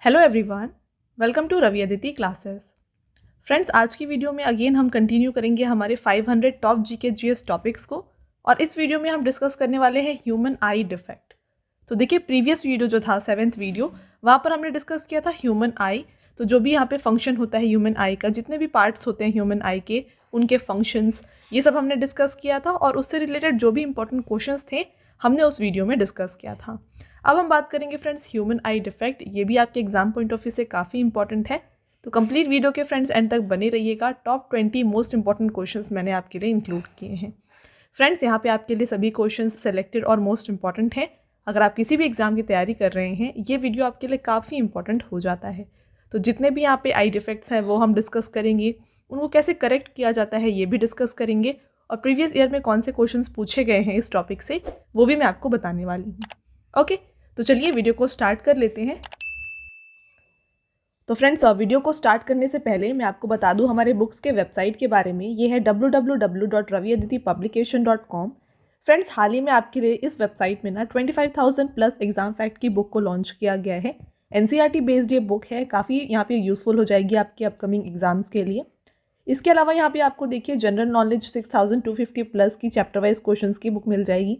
Hello everyone, welcome to Ravi Aditi classes. Friends, आज की video में अगेन हम कंटिन्यू करेंगे हमारे 500 टॉप जीके जीएस टॉपिक्स को। और इस वीडियो में हम डिस्कस करने वाले हैं ह्यूमन आई डिफेक्ट। तो देखिए, प्रीवियस वीडियो जो था 7th वीडियो, वहाँ पर हमने डिस्कस किया था ह्यूमन आई। तो जो भी यहाँ पे फंक्शन होता है ह्यूमन आई का, जितने भी पार्ट्स होते हैं ह्यूमन आई के, उनके फंक्शंस, ये सब हमने डिस्कस किया था। और उससे रिलेटेड जो भी इंपॉर्टेंट क्वेश्चंस थे हमने उस वीडियो में डिस्कस किया था। अब हम बात करेंगे फ्रेंड्स ह्यूमन आई डिफेक्ट। ये भी आपके एग्जाम पॉइंट ऑफ व्यू से काफ़ी इंपॉर्टेंट है, तो कंप्लीट वीडियो के फ्रेंड्स एंड तक बने रहिएगा। टॉप 20 मोस्ट इंपॉर्टेंट क्वेश्चंस मैंने आपके लिए इंक्लूड किए हैं। फ्रेंड्स, यहाँ पे आपके लिए सभी क्वेश्चंस सेलेक्टेड और मोस्ट इंपॉर्टेंट हैं। अगर आप किसी भी एग्जाम की तैयारी कर रहे हैं, ये वीडियो आपके लिए काफ़ी इंपॉर्टेंट हो जाता है। तो जितने भी यहाँ पे आई डिफेक्ट्स हैं वो हम डिस्कस करेंगे, उनको कैसे करेक्ट किया जाता है ये भी डिस्कस करेंगे, और प्रीवियस ईयर में कौन से क्वेश्चंस पूछे गए हैं इस टॉपिक से वो भी मैं आपको बताने वाली हूँ। ओके, तो चलिए वीडियो को स्टार्ट कर लेते हैं। तो फ्रेंड्स, वीडियो को स्टार्ट करने से पहले मैं आपको बता दूं हमारे बुक्स के वेबसाइट के बारे में। ये है www.raviaditipublication.com। फ्रेंड्स, हाल ही में आपके लिए इस वेबसाइट में ना 25,000 प्लस एग्जाम फैक्ट की बुक को लॉन्च किया गया है। एनसीईआरटी बेस्ड ये बुक है, काफ़ी यहाँ पे यूज़फुल हो जाएगी आपके अपकमिंग एग्जाम्स के लिए। इसके अलावा यहाँ पे आपको देखिए जनरल नॉलेज 6,250 प्लस की चैप्टर वाइज क्वेश्चंस की बुक मिल जाएगी।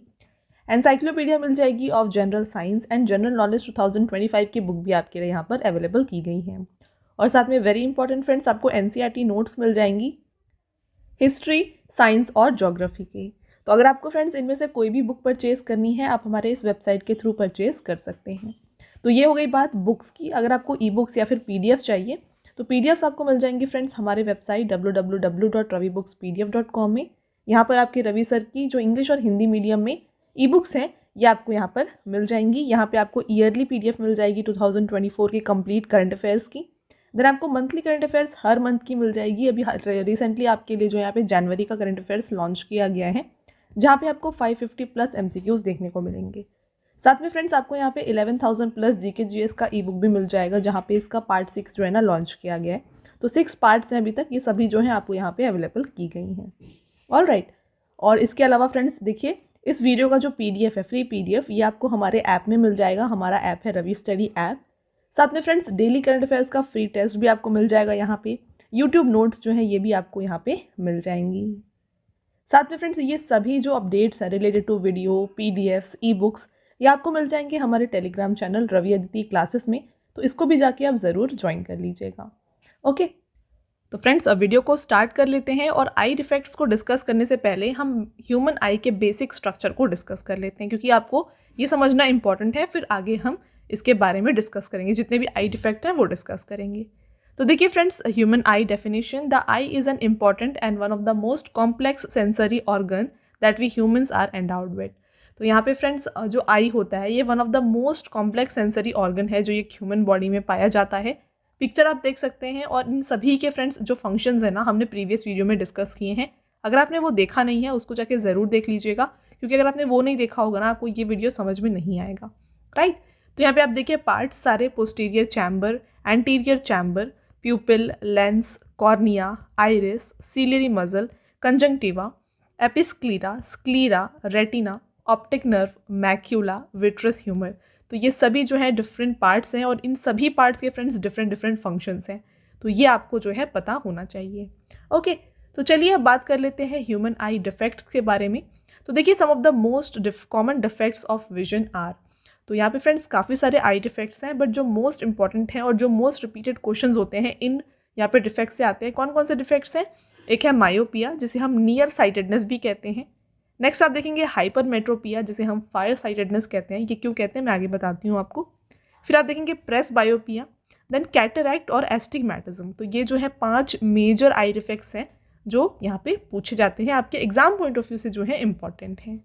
एनसाइक्लोपीडिया मिल जाएगी of general science and general knowledge 2025 की बुक भी आपके लिए यहाँ पर अवेलेबल की गई है। और साथ में वेरी इंपॉर्टेंट फ्रेंड्स, आपको एनसीईआरटी नोट्स मिल जाएंगी हिस्ट्री, साइंस और ज्योग्राफी की। तो अगर आपको फ्रेंड्स इनमें से कोई भी बुक परचेज करनी है, आप हमारे इस वेबसाइट के थ्रू परचेज कर सकते हैं। तो ये हो गई बात बुक्स की। अगर आपको ई बुक्स या फिर PDF चाहिए तो PDFs आपको मिल जाएंगी फ्रेंड्स हमारे वेबसाइट www.ravibooks.pdf.com में। यहाँ पर आपके रवि सर की जो इंग्लिश और हिंदी मीडियम में ई बुक्स हैं ये आपको यहाँ पर मिल जाएंगी। यहाँ पे आपको ईयरली PDF मिल जाएगी 2024 की कंप्लीट करंट अफेयर्स की। देन आपको मंथली करंट अफेयर्स हर मंथ की मिल जाएगी। अभी रिसेंटली आपके लिए जो यहाँ पे जनवरी का करंट अफेयर्स लॉन्च किया गया है, जहाँ पे आपको 550 प्लस MCQs देखने को मिलेंगे। साथ में फ्रेंड्स आपको यहाँ पे 11,000 प्लस GK GS का ई बुक भी मिल जाएगा, जहाँ पे इसका पार्ट 6 जो है ना लॉन्च किया गया है। तो 6 पार्ट्स हैं अभी तक, ये सभी जो है आपको यहाँ पे अवेलेबल की गई हैं। ऑलराइट, और इसके अलावा फ्रेंड्स देखिए, इस वीडियो का जो PDF है, फ्री PDF, ये आपको हमारे ऐप में मिल जाएगा। हमारा ऐप है रवि स्टडी ऐप। साथ में फ्रेंड्स डेली करंट अफेयर्स का फ्री टेस्ट भी आपको मिल जाएगा यहाँ पे। यूट्यूब नोट्स जो है ये भी आपको यहाँ पे मिल जाएंगी। साथ में फ्रेंड्स ये सभी जो अपडेट्स हैं related to video, PDFs, e books, ये आपको मिल जाएंगे हमारे Telegram channel Ravi Aditi classes में। तो इसको भी जाके आप ज़रूर ज्वाइन कर लीजिएगा। ओके, तो फ्रेंड्स अब वीडियो को स्टार्ट कर लेते हैं। और आई डिफेक्ट्स को डिस्कस करने से पहले हम ह्यूमन आई के बेसिक स्ट्रक्चर को डिस्कस कर लेते हैं, क्योंकि आपको ये समझना इंपॉर्टेंट है। फिर आगे हम इसके बारे में डिस्कस करेंगे, जितने भी आई डिफेक्ट हैं वो डिस्कस करेंगे। तो देखिए friends, human eye definition: the eye is an important and one of the most complex sensory organ that we humans are endowed with. तो यहाँ पे फ्रेंड्स जो आई होता है ये one of the most complex sensory organ है जो एक ह्यूमन बॉडी में पाया जाता है। पिक्चर आप देख सकते हैं, और इन सभी के फ्रेंड्स जो फंक्शंस हैं ना हमने प्रीवियस वीडियो में डिस्कस किए हैं। अगर आपने वो देखा नहीं है उसको जाके ज़रूर देख लीजिएगा, क्योंकि अगर आपने वो नहीं देखा होगा ना आपको ये वीडियो समझ में नहीं आएगा। राइट, तो यहाँ पे आप देखिए पार्ट्स सारे: posterior chamber, anterior chamber, pupil, lens, cornea, iris, ciliary muscle, conjunctiva, episclera, sclera, retina, optic nerve, macula, vitreous humour. तो ये सभी जो है डिफरेंट पार्ट्स हैं, और इन सभी पार्ट्स के फ्रेंड्स डिफरेंट डिफरेंट फंक्शंस हैं। तो ये आपको जो है पता होना चाहिए। ओके, तो चलिए अब बात कर लेते हैं ह्यूमन आई डिफेक्ट्स के बारे में। तो देखिए, some of the most common defects of vision are. तो यहाँ पे फ्रेंड्स काफ़ी सारे आई डिफेक्ट्स हैं, बट जो मोस्ट इंपॉर्टेंट हैं और जो मोस्ट रिपीटेड क्वेश्चंस होते हैं इन यहाँ पे डिफेक्ट्स से आते हैं। कौन कौन से डिफेक्ट्स हैं? एक है मायोपिया, जिसे हम नियर साइटेडनेस भी कहते हैं। नेक्स्ट आप देखेंगे हाइपरमेट्रोपिया, जिसे हम फायर साइटेडनेस कहते हैं। ये क्यों कहते हैं मैं आगे बताती हूँ आपको। फिर आप देखेंगे प्रेस बायोपिया, देन कैटरैक्ट और एस्टिग्मैटिज्म। तो ये जो है 5 मेजर आई डिफेक्ट्स हैं जो यहाँ पे पूछे जाते हैं, आपके एग्जाम पॉइंट ऑफ व्यू से जो है इंपॉर्टेंट हैं।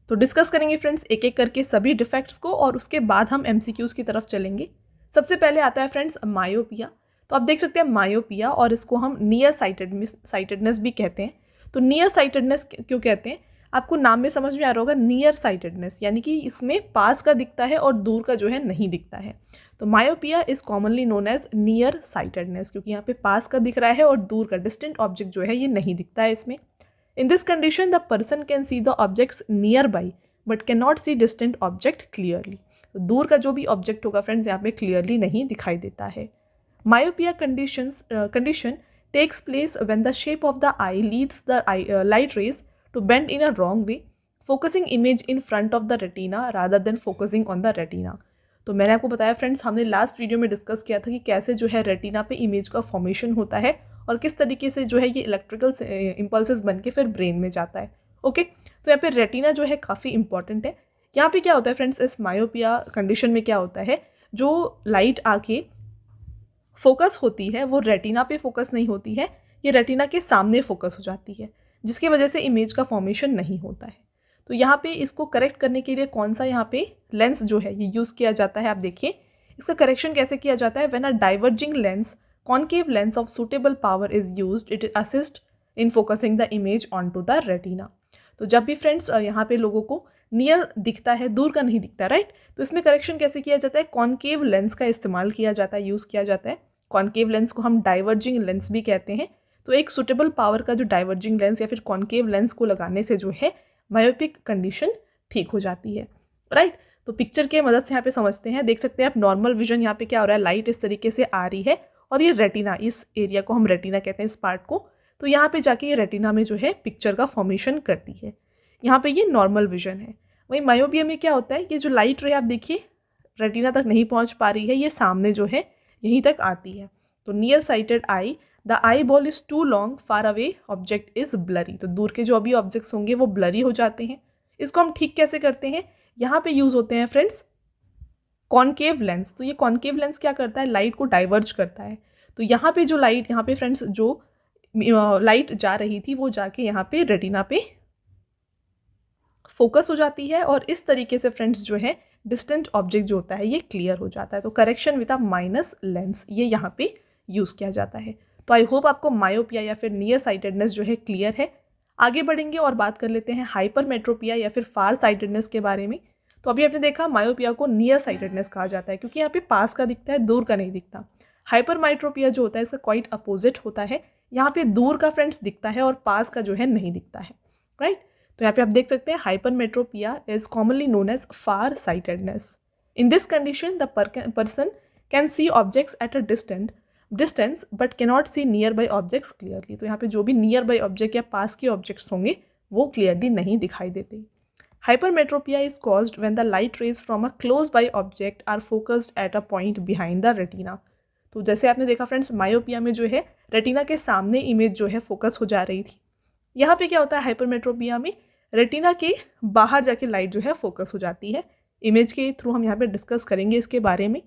तो डिस्कस करेंगे फ्रेंड्स एक एक करके सभी डिफेक्ट्स को, और उसके बाद हम MCQs की तरफ चलेंगे। सबसे पहले आता है फ्रेंड्स मायोपिया। तो आप देख सकते हैं मायोपिया, और इसको हम नियर साइटेडनेस भी कहते हैं। तो नियर साइटेडनेस क्यों कहते हैं? आपको नाम में समझ में आ रहा होगा, नियर साइटेडनेस यानी कि इसमें पास का दिखता है और दूर का जो है नहीं दिखता है। तो myopia is commonly known as near sightedness, क्योंकि यहाँ पे पास का दिख रहा है और दूर का डिस्टेंट ऑब्जेक्ट जो है ये नहीं दिखता है इसमें। In this condition, the person can see the objects nearby but cannot see distant object clearly. तो दूर का जो भी ऑब्जेक्ट होगा फ्रेंड्स यहाँ पे क्लियरली नहीं दिखाई देता है। Myopia condition takes place when the shape of the eye leads the light rays to bend in a wrong way, focusing image in front of the retina rather than focusing on the retina। तो मैंने आपको बताया friends, हमने last video में discuss किया था कि कैसे जो है रेटिना पे इमेज का फॉर्मेशन होता है और किस तरीके से जो है ये इलेक्ट्रिकल इम्पल्सेस बन के फिर ब्रेन में जाता है। ओके, तो यहाँ पे रेटिना जो है काफ़ी इंपॉर्टेंट है। यहाँ पे क्या होता है फ्रेंड्स, इस मायोपिया कंडीशन में क्या होता है, जो लाइट आके फोकस होती है वो रेटिना पे फोकस नहीं होती है, ये रेटिना के सामने फोकस हो जाती है, जिसकी वजह से इमेज का फॉर्मेशन नहीं होता है। तो यहाँ पे इसको करेक्ट करने के लिए कौन सा यहाँ पे लेंस जो है ये यूज़ किया जाता है, आप देखिए इसका करेक्शन कैसे किया जाता है। When a diverging lens concave lens of suitable power is used, it assist in focusing the image on to the retina. तो जब भी फ्रेंड्स यहाँ पे लोगों को नियर दिखता है, दूर का नहीं दिखता, राइट, तो इसमें करेक्शन कैसे किया जाता है, कॉन्केव लेंस का इस्तेमाल किया जाता है, यूज़ किया जाता है। कॉन्केव लेंस को हम डाइवर्जिंग लेंस भी कहते हैं। तो एक सुटेबल पावर का जो डाइवर्जिंग लेंस या फिर कॉन्केव लेंस को लगाने से जो है मायोपिक कंडीशन ठीक हो जाती है, राइट। तो पिक्चर के मदद से यहाँ पे समझते हैं, देख सकते हैं आप नॉर्मल विजन, यहाँ पे क्या हो रहा है, लाइट इस तरीके से आ रही है और ये रेटिना, इस एरिया को हम रेटिना कहते हैं, इस पार्ट को, तो यहाँ पे जाके ये रेटिना में जो है पिक्चर का फॉर्मेशन करती है। यहाँ पे ये नॉर्मल विजन है। वहीं मायोपिया में क्या होता है, ये जो लाइट रे आप देखिए रेटिना तक नहीं पहुँच पा रही है, ये सामने जो है यहीं तक आती है। तो near sighted eye, the eye ball is too long, far away object is blurry. तो दूर के जो अभी ऑब्जेक्ट्स होंगे वो ब्लरी हो जाते हैं। इसको हम ठीक कैसे करते हैं, यहाँ पे यूज़ होते हैं फ्रेंड्स कॉन्केव लेंस। तो ये कॉन्केव लेंस क्या करता है, लाइट को डाइवर्ज करता है। तो यहाँ पे जो लाइट, यहाँ पे फ्रेंड्स जो लाइट जा रही थी वो जाके यहाँ पे रेटिना पे फोकस हो जाती है और इस तरीके से फ्रेंड्स जो है डिस्टेंट ऑब्जेक्ट जो होता है ये क्लियर हो जाता है। तो correction with a minus lens ये यहाँ पे यूज़ किया जाता है। तो आई होप आपको मायोपिया या फिर नियर साइटेडनेस जो है क्लियर है। आगे बढ़ेंगे और बात कर लेते हैं हाइपरमेट्रोपिया या फिर फार साइटेडनेस के बारे में। तो अभी आपने देखा मायोपिया को नियर साइटेडनेस कहा जाता है क्योंकि यहाँ पे पास का दिखता है, दूर का नहीं दिखता। हाइपरमेट्रोपिया जो होता है इसका क्वाइट अपोजिट होता है, यहाँ पे दूर का फ्रेंड्स दिखता है और पास का जो है नहीं दिखता है, राइट। तो यहाँ पे आप देख सकते हैं hypermetropia is commonly known as far sightedness. In this condition the person can see objects at a distance but cannot see near by objects clearly. तो यहाँ पे जो भी नियर बाई ऑब्जेक्ट या पास के ऑब्जेक्ट्स होंगे वो क्लियरली नहीं दिखाई देते। Hypermetropia is caused when the light rays from a close by object are focused at a point behind the retina. तो जैसे आपने देखा फ्रेंड्स मायोपिया में जो है रेटिना के सामने इमेज जो है फोकस हो जा रही थी। यहाँ पे क्या होता है हाइपरमेट्रोपिया में रेटिना के बाहर जाके लाइट जो है फोकस हो जाती है। इमेज के थ्रू हम यहाँ पे डिस्कस करेंगे इसके बारे में।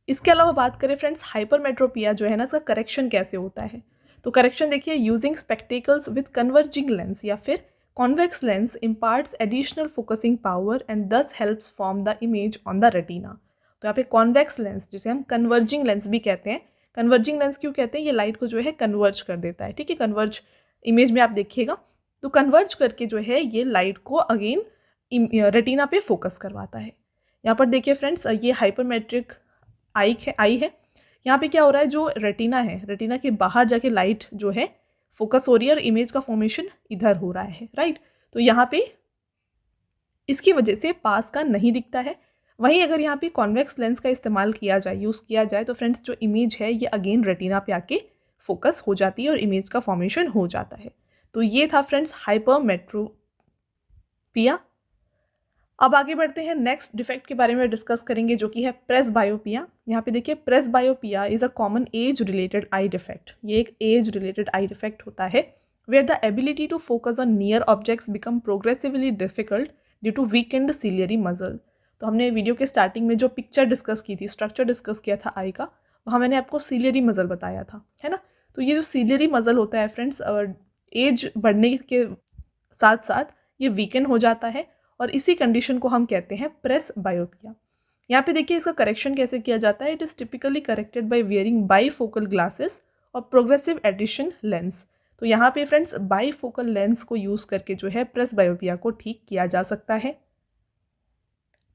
इसके अलावा बात करें फ्रेंड्स हाइपरमेट्रोपिया जो है ना इसका करेक्शन कैसे होता है। तो करेक्शन देखिए, using spectacles with converging lens या फिर convex lens imparts additional focusing power and thus helps form the image on the retina. तो यहाँ पे कॉन्वेक्स लेंस जिसे हम कन्वर्जिंग लेंस भी कहते हैं। कन्वर्जिंग लेंस क्यों कहते हैं, ये लाइट को जो है कन्वर्ज कर देता है, ठीक है। कन्वर्ज इमेज में आप देखिएगा तो कन्वर्ज करके जो है ये लाइट को अगेन रेटिना पे फोकस करवाता है। यहाँ पर देखिए फ्रेंड्स ये हाइपरमेट्रिक आई है। यहाँ पे क्या हो रहा है, जो रेटिना है रेटिना के बाहर जाके लाइट जो है फोकस हो रही है और इमेज का फॉर्मेशन इधर हो रहा है, राइट। तो यहाँ पे इसकी वजह से पास का नहीं दिखता है। वहीं अगर यहाँ पे कॉन्वेक्स लेंस का इस्तेमाल किया जाए, यूज़ किया जाए, तो फ्रेंड्स जो इमेज है ये अगेन रेटिना पे आके फोकस हो जाती है और इमेज का फॉर्मेशन हो जाता है। तो ये था फ्रेंड्स हाइपरमेट्रोपिया। अब आगे बढ़ते हैं, नेक्स्ट डिफेक्ट के बारे में डिस्कस करेंगे जो कि है प्रेसबायोपिया। यहाँ पे देखिए presbyopia is a common age related eye defect. ये एक एज रिलेटेड आई डिफेक्ट होता है where the ability to focus on near objects become progressively difficult due to weakened ciliary muscle. तो हमने वीडियो के स्टार्टिंग में जो पिक्चर डिस्कस की थी, स्ट्रक्चर डिस्कस किया था आई का, वहाँ मैंने आपको सिलियरी मसल बताया था, है ना। तो ये जो सिलियरी मसल होता है फ्रेंड्स एज बढ़ने के साथ साथ ये वीकन हो जाता है और इसी कंडीशन को हम कहते हैं प्रेसबायोपिया। यहाँ पे देखिए इसका करेक्शन कैसे किया जाता है। It is typically corrected bye wearing bifocal glasses और प्रोग्रेसिव एडिशन लेंस। तो यहाँ पे फ्रेंड्स बाईफोकल लेंस को यूज़ करके जो है प्रेसबायोपिया को ठीक किया जा सकता है।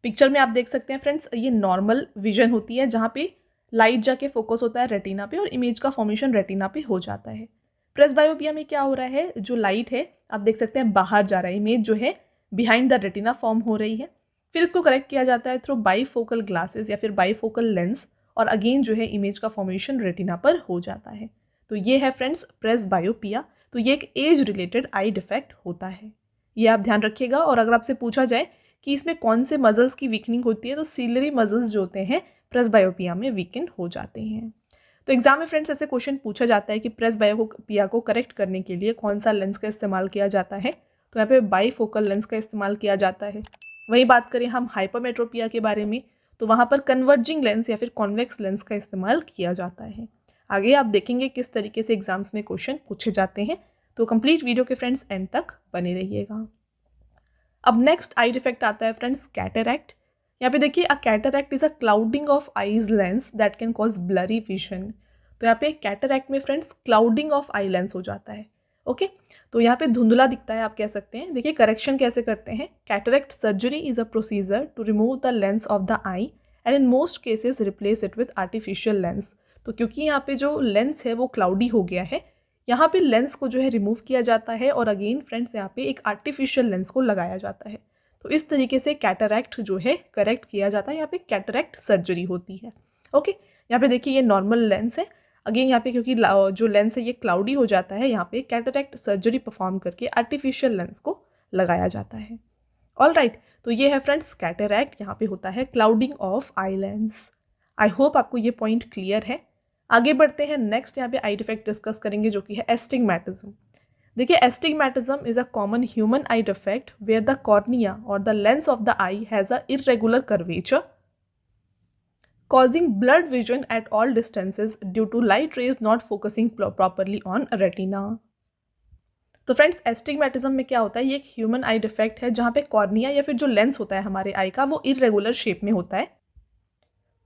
पिक्चर में आप देख सकते हैं फ्रेंड्स ये नॉर्मल विजन होती है जहाँ पे लाइट जाके फोकस होता है रेटिना पे और इमेज का फॉर्मेशन रेटिना पे हो जाता है। प्रेसबायोपिया में क्या हो रहा है, जो लाइट है आप देख सकते हैं बाहर जा रहा है, इमेज जो है बिहाइंड द रेटिना फॉर्म हो रही है। फिर इसको करेक्ट किया जाता है थ्रू बाईफोकल ग्लासेस या फिर बाईफोकल लेंस, और अगेन जो है इमेज का फॉर्मेशन रेटिना पर हो जाता है। तो ये है फ्रेंड्स प्रेसबायोपिया। तो ये एक एज रिलेटेड आई डिफेक्ट होता है, ये आप ध्यान रखिएगा। और अगर आपसे पूछा जाए कि इसमें कौन से मजल्स की वीकनिंग होती है, तो सीलरी मजल्स जो होते हैं प्रेसबायोपिया में वीकन हो जाते हैं। तो एग्जाम में फ्रेंड्स ऐसे क्वेश्चन पूछा जाता है कि प्रेसबायोपिया को करेक्ट करने के लिए कौन सा लेंस का इस्तेमाल किया जाता है, तो यहाँ पे बाईफोकल लेंस का इस्तेमाल किया जाता है। वहीं बात करें हम हाइपरमेट्रोपिया के बारे में, तो वहाँ पर कन्वर्जिंग लेंस या फिर कॉन्वेक्स लेंस का इस्तेमाल किया जाता है। आगे आप देखेंगे किस तरीके से एग्जाम्स में क्वेश्चन पूछे जाते हैं, तो कंप्लीट वीडियो के फ्रेंड्स एंड तक बने रहिएगा। अब नेक्स्ट आई डिफेक्ट आता है फ्रेंड्स कैटरैक्ट। यहाँ पे देखिए, a cataract is a clouding of eye's lens that can cause blurry vision. तो यहाँ पे कैटरैक्ट में friends clouding of eye lens हो जाता है। ओके, तो यहाँ पे धुंधला दिखता है आप कह सकते हैं। देखिए करेक्शन कैसे करते हैं। Cataract surgery is a procedure to remove the lens of the eye and in most cases replace it with artificial lens. तो क्योंकि यहाँ पे जो लेंस है वो क्लाउडी हो गया है, यहाँ पे लेंस को जो है रिमूव किया जाता है और अगेन फ्रेंड्स यहाँ पे एक आर्टिफिशियल लेंस को लगाया जाता है। तो इस तरीके से कैटरैक्ट जो है करेक्ट किया जाता है। यहाँ पे कैटरैक्ट सर्जरी होती है। ओके, यहाँ पे देखिए ये नॉर्मल लेंस है। अगेन यहाँ पे क्योंकि जो लेंस है ये क्लाउडी हो जाता है, यहाँ पे कैटरैक्ट सर्जरी परफॉर्म करके आर्टिफिशियल लेंस को लगाया जाता है। ऑल राइट, तो ये है फ्रेंड्स कैटरैक्ट, यहाँ पे होता है clouding of eye lens. I hope आपको ये पॉइंट क्लियर है। आगे बढ़ते हैं। नेक्स्ट यहाँ पे आई डिफेक्ट डिस्कस करेंगे जो कि है एस्टिग्मैटिज्म। देखिए astigmatism is a common human eye defect where the cornea और the lens of the eye has a irregular curvature causing blurred vision at all distances due to light rays not focusing properly on retina। तो friends एस्टिग्मैटिज्म में क्या होता है, ये एक human eye defect है जहाँ पे कॉर्निया या फिर जो लेंस होता है हमारे आई का वो इरेगुलर शेप में होता है।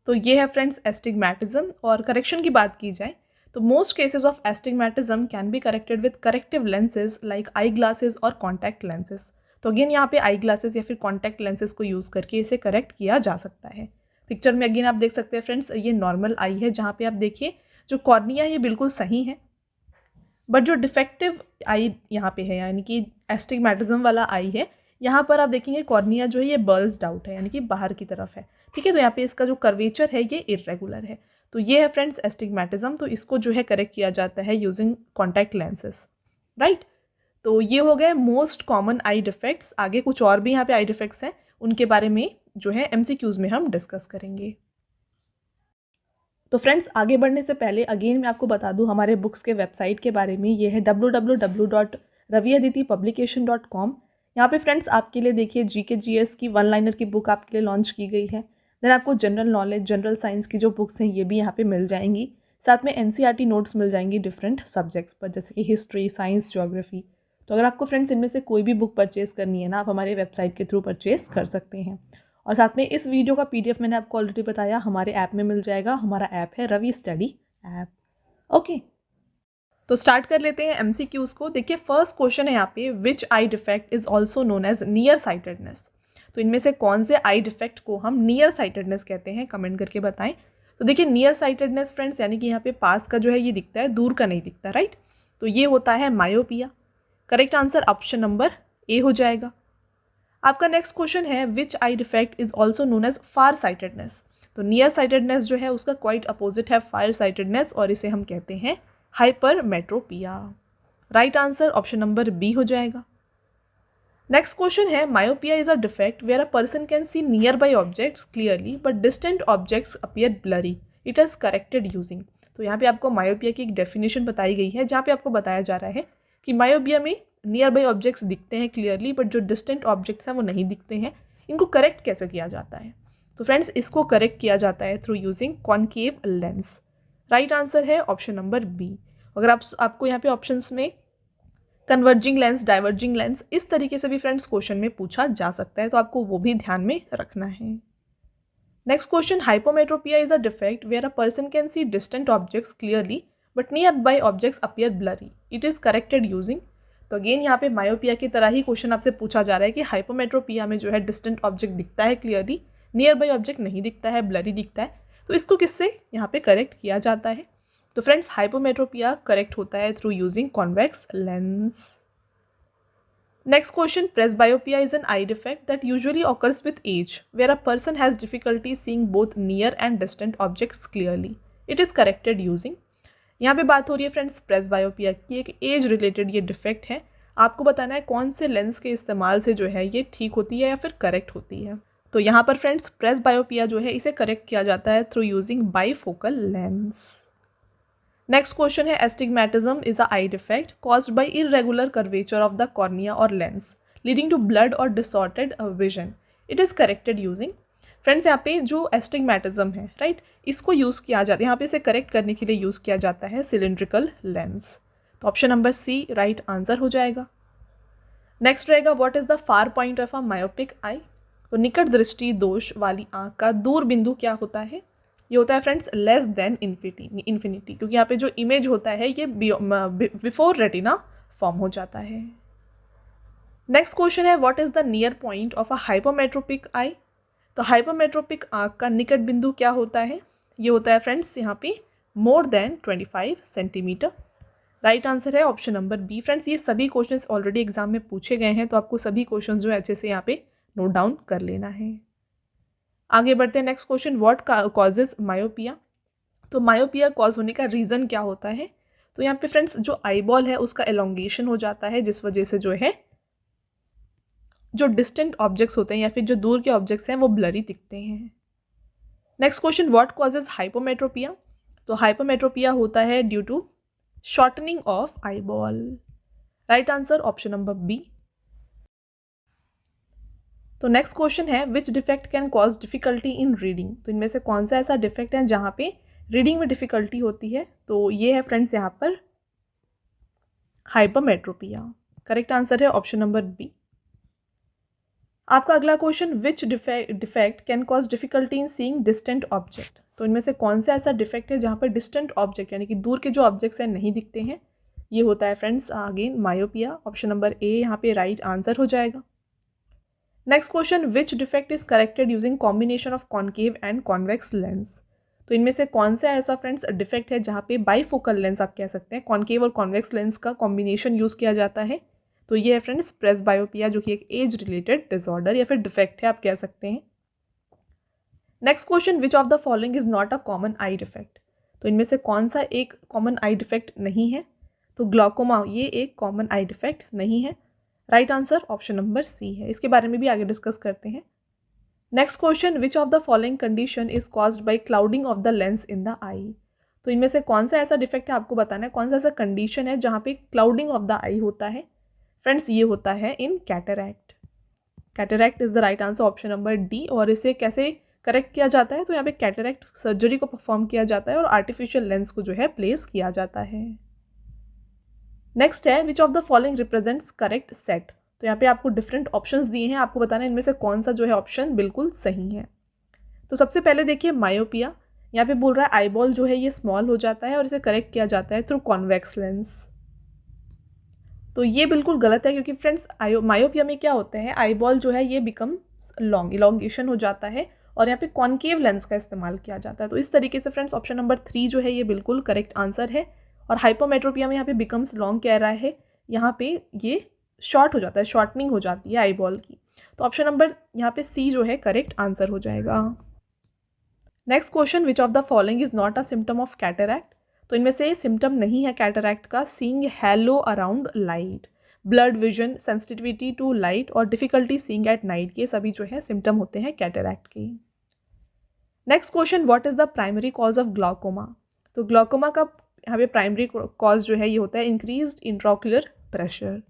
तो ये है फ्रेंड्स एस्टिग्मैटिज्म। और करेक्शन की बात की जाए तो most cases of astigmatism can be corrected with corrective lenses like eyeglasses और कॉन्टैक्ट लेंसेज। तो अगेन यहाँ पे आई ग्लासेस या फिर कॉन्टैक्ट लेंसेज को यूज़ करके इसे करेक्ट किया जा सकता है। पिक्चर में अगेन आप देख सकते हैं फ्रेंड्स, ये नॉर्मल आई है जहाँ पे आप देखिए जो कॉर्निया है ये बिल्कुल सही है, बट जो डिफेक्टिव आई यहाँ पे है यानी कि एस्टिग्मैटिज्म वाला आई है, यहाँ पर आप देखेंगे कॉर्निया जो है ये बर्स्ड आउट है यानी कि बाहर की तरफ है। ठीक है, तो यहाँ पे इसका जो कर्वेचर है ये इरेगुलर है। तो ये है फ्रेंड्स एस्टिग्मैटिज्म। तो इसको जो है करेक्ट किया जाता है यूजिंग कॉन्टैक्ट लेंसेज। राइट, तो ये हो गए मोस्ट कॉमन आई डिफेक्ट्स। आगे कुछ और भी यहाँ पे आई डिफेक्ट्स हैं, उनके बारे में जो है एमसीक्यूज में हम डिस्कस करेंगे। तो फ्रेंड्स आगे बढ़ने से पहले अगेन मैं आपको बता दूं हमारे बुक्स के वेबसाइट के बारे में। ये है www.raviaditipublication.com। यहाँ पे फ्रेंड्स आपके लिए देखिए जीके जीएस की वन लाइनर की बुक आपके लिए लॉन्च की गई है। देन आपको जनरल नॉलेज, जनरल साइंस की जो बुक्स हैं ये भी यहाँ पे मिल जाएंगी। साथ में एनसीईआरटी नोट्स मिल जाएंगी डिफरेंट सब्जेक्ट्स पर, जैसे कि हिस्ट्री, साइंस, ज्योग्राफी। तो अगर आपको फ्रेंड्स इनमें से कोई भी बुक परचेज़ करनी है ना, आप हमारे वेबसाइट के थ्रू परचेज़ कर सकते हैं। और साथ में इस वीडियो का पीडीएफ मैंने आपको ऑलरेडी बताया हमारे ऐप में मिल जाएगा। हमारा ऐप है रवि स्टडी ऐप। ओके, तो स्टार्ट कर लेते हैं एमसीक्यूज़ को। देखिए फर्स्ट क्वेश्चन है यहाँ पे, which eye defect is also known as near sightedness. तो इनमें से कौन से आई डिफेक्ट को हम नियर साइटेडनेस कहते हैं, कमेंट करके बताएं। तो देखिए नियर साइटेडनेस फ्रेंड्स यानी कि यहाँ पे पास का जो है ये दिखता है, दूर का नहीं दिखता। राइट, तो ये होता है myopia. Correct answer option number A हो जाएगा। आपका नेक्स्ट क्वेश्चन है, which eye defect is also known as far sightedness. तो नियर साइटेडनेस जो है उसका क्वाइट अपोजिट है फार साइटेडनेस, और इसे हम कहते हैं hypermetropia. Right answer option number B हो जाएगा। नेक्स्ट क्वेश्चन है, myopia is a defect where a person can see near by objects clearly but distant objects appear blurry, it is corrected using. तो यहाँ पे आपको मायोपिया की एक definition बताई गई है जहाँ पे आपको बताया जा रहा है कि मायोपिया में नियर बाई ऑब्जेक्ट्स दिखते हैं क्लियरली बट जो डिस्टेंट ऑब्जेक्ट्स हैं वो नहीं दिखते हैं। इनको करेक्ट कैसे किया जाता है? तो फ्रेंड्स इसको करेक्ट किया जाता है through using concave lens. Right answer है ऑप्शन नंबर बी। अगर आपको यहाँ पे ऑप्शंस में कन्वर्जिंग लेंस, डाइवर्जिंग लेंस, इस तरीके से भी फ्रेंड्स क्वेश्चन में पूछा जा सकता है, तो आपको वो भी ध्यान में रखना है। Next question, hypermetropia is a defect where a person can see distant objects clearly but near by objects appear blurry, it is corrected using. तो अगेन यहाँ पे मायोपिया की तरह ही क्वेश्चन आपसे पूछा जा रहा है कि हाइपोमेट्रोपिया में जो है डिस्टेंट ऑब्जेक्ट दिखता है क्लियरली, नियर बाई ऑब्जेक्ट नहीं दिखता है, ब्लरी दिखता है। तो इसको किससे यहाँ पे करेक्ट किया जाता है? तो फ्रेंड्स हाइपोमेट्रोपिया करेक्ट होता है through using convex lens. Next question, presbyopia is an eye defect that usually occurs with age, where a person has difficulty seeing both near and distant objects clearly. It is corrected using. यहाँ पे बात हो रही है friends presbyopia की, एक age related ये defect है। आपको बताना है कौन से लेंस के इस्तेमाल से जो है ये ठीक होती है या फिर करेक्ट होती है। तो यहाँ पर फ्रेंड्स प्रेसबायोपिया जो है इसे करेक्ट किया जाता है through using bifocal lens. Next question है, astigmatism is a eye defect caused by irregular curvature of the cornea और लेंस लीडिंग टू ब्लड और disordered vision. It is corrected using. Friends यहाँ पे जो एस्टिग्मेटिज्म है राइट, इसको use किया जाता है, यहाँ पे इसे करेक्ट करने के लिए यूज़ किया जाता है सिलिंड्रिकल लेंस। तो option number C right answer हो जाएगा। नेक्स्ट रहेगा, what is the far point of a myopic eye. तो निकट दृष्टि दोष वाली आँख का दूर बिंदु क्या होता है? ये होता है फ्रेंड्स लेस देन इन्फिनिटी, क्योंकि यहाँ पे जो इमेज होता है ये बिफोर रेटिना फॉर्म हो जाता है। नेक्स्ट क्वेश्चन है, what is the near point of a hypermetropic eye. तो हाइपोमेट्रोपिक आँख का निकट बिंदु क्या होता है? ये होता है फ्रेंड्स यहाँ पे more than 25 centimetre. Right answer है ऑप्शन नंबर बी। फ्रेंड्स ये सभी क्वेश्चंस ऑलरेडी एग्जाम में पूछे गए हैं, तो आपको सभी क्वेश्चंस जो है अच्छे से यहाँ पे नोट डाउन कर लेना है। आगे बढ़ते हैं, next question, what causes myopia. तो मायोपिया कॉज होने का रीज़न क्या होता है? तो यहाँ पे फ्रेंड्स जो आईबॉल है उसका एलोंगेशन हो जाता है, जिस वजह से जो है जो डिस्टेंट ऑब्जेक्ट्स होते हैं या फिर जो दूर के ऑब्जेक्ट्स हैं वो ब्लरी दिखते हैं। Next question, what causes hypermetropia. तो हाइपोमेट्रोपिया होता है due to shortening of eyeball. Right answer option number B. तो नेक्स्ट क्वेश्चन है, which defect can cause difficulty in reading. तो इनमें से कौन सा ऐसा डिफेक्ट है जहाँ पे रीडिंग में डिफिकल्टी होती है? तो ये है फ्रेंड्स यहाँ पर हाइपोमेट्रोपिया। करेक्ट आंसर है ऑप्शन नंबर बी। आपका अगला question, which defect can cause difficulty in seeing distant object. तो इनमें से कौन सा ऐसा डिफेक्ट है जहाँ पर डिस्टेंट ऑब्जेक्ट यानी कि दूर के जो ऑब्जेक्ट्स हैं नहीं दिखते हैं? ये होता है friends again myopia. Option number ए यहाँ पे राइट आंसर हो जाएगा। Next question, which defect is corrected using combination of concave and convex lens. तो इनमें से कौन सा ऐसा फ्रेंड्स डिफेक्ट है जहाँ पे बाईफोकल लेंस आप कह सकते हैं, कॉन्केव और कॉन्वेक्स लेंस का कॉम्बिनेशन यूज़ किया जाता है? तो ये है फ्रेंड्स प्रेसबायोपिया, जो कि एक एज रिलेटेड डिसऑर्डर या फिर डिफेक्ट है आप कह सकते हैं। Next question, which of the following is not a common I defect. तो इनमें से कौन सा एक कॉमन आई डिफेक्ट नहीं है? तो ग्लॉकोमा ये एक कॉमन आई डिफेक्ट नहीं है। Right answer option number C है। इसके बारे में भी आगे डिस्कस करते हैं। Next question, which of the following condition is caused by clouding of the lens in the eye. तो इनमें से कौन सा ऐसा डिफेक्ट है आपको बताना है, कौन सा ऐसा कंडीशन है जहाँ पे क्लाउडिंग ऑफ द आई होता है? फ्रेंड्स ये होता है in cataract. Cataract is the right answer option number D. और इसे कैसे करेक्ट किया जाता है? तो यहाँ पे कैटरैक्ट सर्जरी को परफॉर्म किया जाता है और आर्टिफिशियल लेंस को जो है प्लेस किया जाता है। नेक्स्ट है, which of the following represents correct set. तो यहाँ पे आपको डिफरेंट ऑप्शंस दिए हैं, आपको बताना है इनमें से कौन सा जो है ऑप्शन बिल्कुल सही है। तो सबसे पहले देखिए मायोपिया, यहाँ पे बोल रहा है आईबॉल जो है ये स्मॉल हो जाता है और इसे करेक्ट किया जाता है थ्रू कॉन्वेक्स लेंस। तो ये बिल्कुल गलत है, क्योंकि फ्रेंड्स मायोपिया में क्या होता है, आईबॉल जो है ये बिकम लॉन्ग, इलोंगेशन हो जाता है और यहाँ पे कॉन्केव लेंस का इस्तेमाल किया जाता है। तो इस तरीके से फ्रेंड्स ऑप्शन नंबर 3 जो है ये बिल्कुल करेक्ट आंसर है। और हाइपोमेट्रोपिया में यहाँ पे बिकम्स लॉन्ग कह रहा है, यहाँ पे ये शॉर्ट हो जाता है, शॉर्टनिंग हो जाती है आईबॉल की। तो ऑप्शन नंबर यहाँ पे सी जो है करेक्ट आंसर हो जाएगा। Next question, which of the following is not a symptom of cataract. तो इनमें से सिम्टम नहीं है कैटरैक्ट का seeing halo around light, blurred vision, sensitivity to light और डिफिकल्टी सीइंग एट नाइट, ये सभी जो है सिम्टम होते हैं कैटरैक्ट के। Next question, what is the primary cause of glaucoma. तो ग्लाकोमा का यहाँ पे प्राइमरी कॉज जो है ये होता है increased intraocular pressure.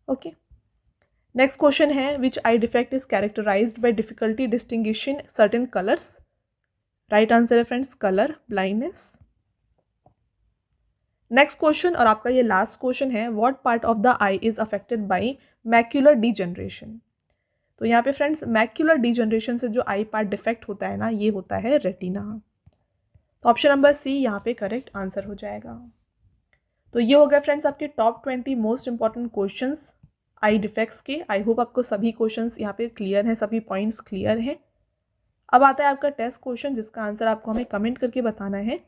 Okay, next question है, which eye defect is characterized by difficulty distinguishing certain colours. Right answer है friends colour blindness. Next question और आपका ये लास्ट क्वेश्चन है, what part of the eye is affected by macular degeneration. तो यहाँ पे friends macular degeneration से जो आई पार्ट डिफेक्ट होता है ना, ये होता है रेटिना। तो ऑप्शन नंबर सी यहाँ पे करेक्ट आंसर हो जाएगा। तो ये हो गया फ्रेंड्स आपके top 20 most important questions eye defects के। आई होप आपको सभी क्वेश्चंस यहाँ पे क्लियर हैं, सभी पॉइंट्स क्लियर हैं। अब आता है आपका टेस्ट क्वेश्चन, जिसका आंसर आपको हमें कमेंट करके बताना है।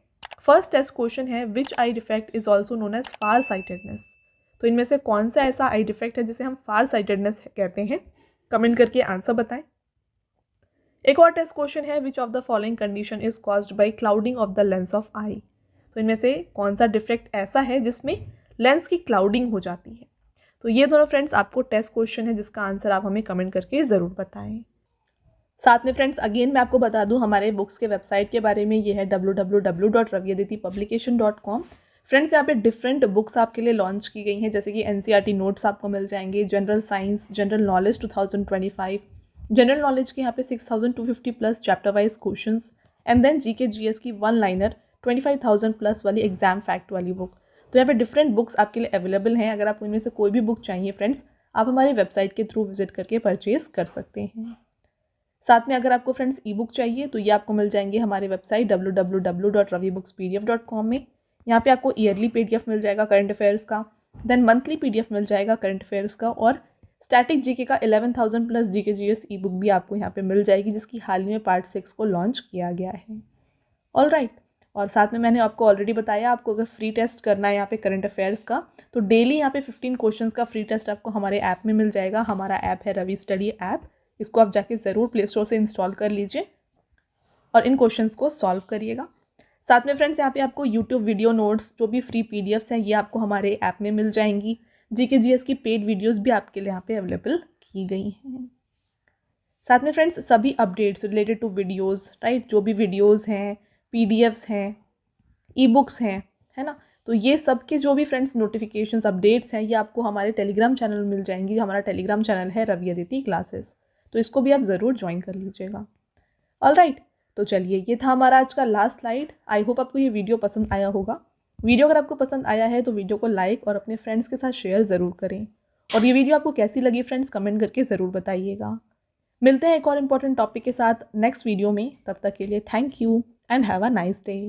फर्स्ट टेस्ट क्वेश्चन है, which eye defect is also known as far sightedness. तो इनमें से कौन सा ऐसा आई डिफेक्ट है जिसे हम फार साइटेडनेस कहते हैं? कमेंट करके आंसर बताएं। एक और टेस्ट क्वेश्चन है, which of the following condition is caused by clouding of the lens of eye? तो इनमें से कौन सा डिफेक्ट ऐसा है जिसमें लेंस की क्लाउडिंग हो जाती है? तो ये दोनों फ्रेंड्स आपको टेस्ट क्वेश्चन है जिसका आंसर आप हमें कमेंट करके ज़रूर बताएं। साथ में फ्रेंड्स अगेन मैं आपको बता दूं हमारे बुक्स के वेबसाइट के बारे में, ये है www.raviaditipublication.com। फ्रेंड्स यहाँ पे डिफरेंट बुक्स आपके लिए लॉन्च की गई हैं, जैसे कि NCERT नोट्स आपको मिल जाएंगे, general science, general knowledge 2025, general knowledge के यहाँ पे 6250 plus chapter wise questions, and then GK GS की 1 लाइनर 25,000 प्लस वाली एग्जाम फैक्ट वाली बुक। तो यहाँ पे डिफरेंट बुक्स आपके लिए अवेलेबल हैं। अगर आपको इनमें से कोई भी बुक चाहिए फ्रेंड्स, आप हमारी वेबसाइट के थ्रू विजिट करके परचेज कर सकते हैं। साथ में अगर आपको फ्रेंड्स ई बुक चाहिए तो ये आपको मिल जाएंगे हमारे वेबसाइट www.ravibookspdf.com में। यहाँ पे आपको ईयरली PDF मिल जाएगा करंट अफेयर्स का, देन मंथली PDF मिल जाएगा करंट अफेयर्स का, और स्टैटिक GK का 11,000 प्लस GK GS ई बुक भी आपको यहाँ पे मिल जाएगी, जिसकी हाल ही में पार्ट 6 को लॉन्च किया गया है। ऑलराइट, और साथ में मैंने आपको ऑलरेडी बताया, आपको अगर फ्री टेस्ट करना है यहाँ पे करंट अफेयर्स का, तो डेली यहाँ पे 15 क्वेश्चंस का फ्री टेस्ट आपको हमारे ऐप में मिल जाएगा। हमारा ऐप है रवि स्टडी ऐप, इसको आप जाके ज़रूर प्ले स्टोर से इंस्टॉल कर लीजिए और इन क्वेश्चंस को सॉल्व करिएगा। साथ में फ्रेंड्स यहाँ पे आपको यूट्यूब वीडियो नोट्स, जो भी फ्री PDFs हैं, ये आपको हमारे ऐप में मिल जाएंगी। GK GS की पेड वीडियोज़ भी आपके लिए यहाँ पे अवेलेबल की गई हैं। साथ में फ्रेंड्स सभी updates related to videos, right, जो भी वीडियोज़ हैं, PDFs हैं, ई बुक्स हैं, है ना, तो ये सब के जो भी फ्रेंड्स नोटिफिकेशंस, अपडेट्स हैं, ये आपको हमारे टेलीग्राम चैनल में मिल जाएंगी। हमारा टेलीग्राम चैनल है रवि अदिति क्लासेस, तो इसको भी आप ज़रूर ज्वाइन कर लीजिएगा। ऑलराइट, तो चलिए ये था हमारा आज का लास्ट स्लाइड। आई होप आपको ये वीडियो पसंद आया होगा। वीडियो अगर आपको पसंद आया है तो वीडियो को लाइक और अपने फ्रेंड्स के साथ शेयर ज़रूर करें, और ये वीडियो आपको कैसी लगी फ्रेंड्स कमेंट करके ज़रूर बताइएगा। मिलते हैं एक और इम्पॉर्टेंट टॉपिक के साथ नेक्स्ट वीडियो में, तब तक के लिए thank you and have a nice day.